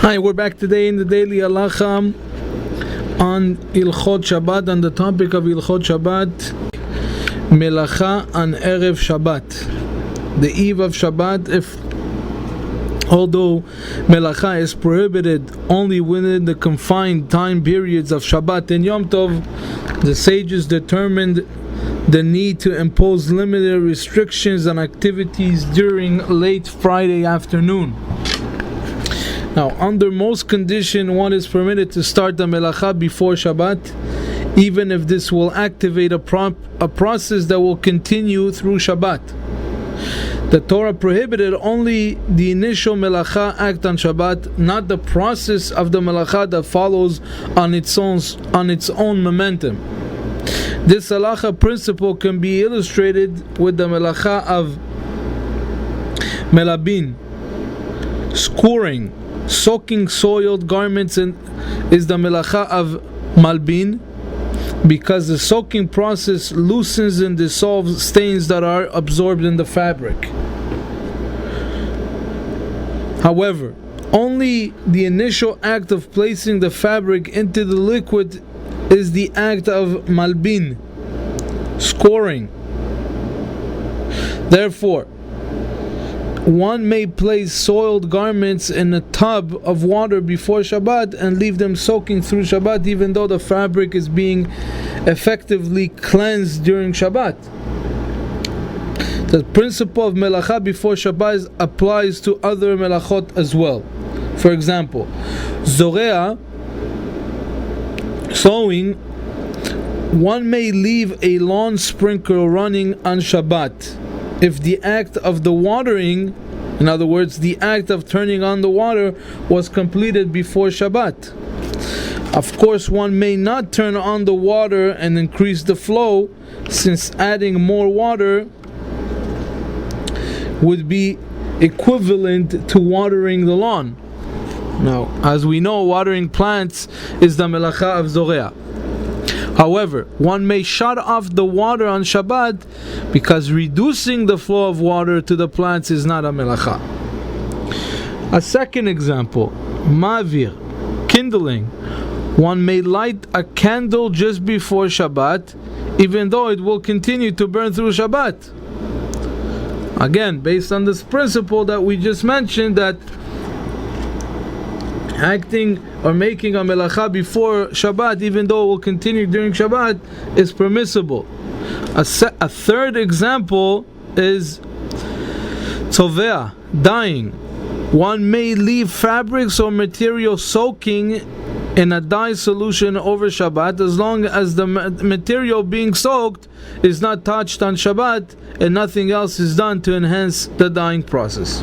Hi, we're back today in the daily Halacha on Ilchot Shabbat, on the topic of Ilchot Shabbat, Melacha Erev Shabbat, the eve of Shabbat. Although Melacha is prohibited only within the confined time periods of Shabbat and Yom Tov, the sages determined the need to impose limited restrictions on activities during late Friday afternoon. Now, under most conditions, one is permitted to start the Melacha before Shabbat, even if this will activate a process that will continue through Shabbat. The Torah prohibited only the initial Melacha act on Shabbat, not the process of the Melacha that follows on its own momentum. This halacha principle can be illustrated with the Melacha of melabin, scouring. Soaking soiled garments is the Melacha of malbin, because the soaking process loosens and dissolves stains that are absorbed in the fabric. However, only the initial act of placing the fabric into the liquid is the act of malbin, scouring. Therefore, one may place soiled garments in a tub of water before Shabbat and leave them soaking through Shabbat, even though the fabric is being effectively cleansed during Shabbat. The principle of Melacha before Shabbat applies to other Melachot as well. For example, Zorea, sowing, one may leave a lawn sprinkler running on Shabbat if the act of the watering, in other words, the act of turning on the water, was completed before Shabbat. Of course, one may not turn on the water and increase the flow, since adding more water would be equivalent to watering the lawn. Now, as we know, watering plants is the Melacha of Zorea. However, one may shut off the water on Shabbat because reducing the flow of water to the plants is not a melacha. A second example, mavir, kindling. One may light a candle just before Shabbat, even though it will continue to burn through Shabbat. Again, based on this principle that we just mentioned, that acting or making a melacha before Shabbat, even though it will continue during Shabbat, is permissible. A third example is tovea, dyeing. One may leave fabrics or material soaking in a dye solution over Shabbat, as long as the material being soaked is not touched on Shabbat and nothing else is done to enhance the dyeing process.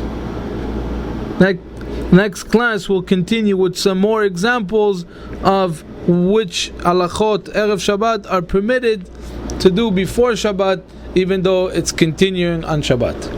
Next class we'll continue with some more examples of which halachot Erev Shabbat are permitted to do before Shabbat, even though it's continuing on Shabbat.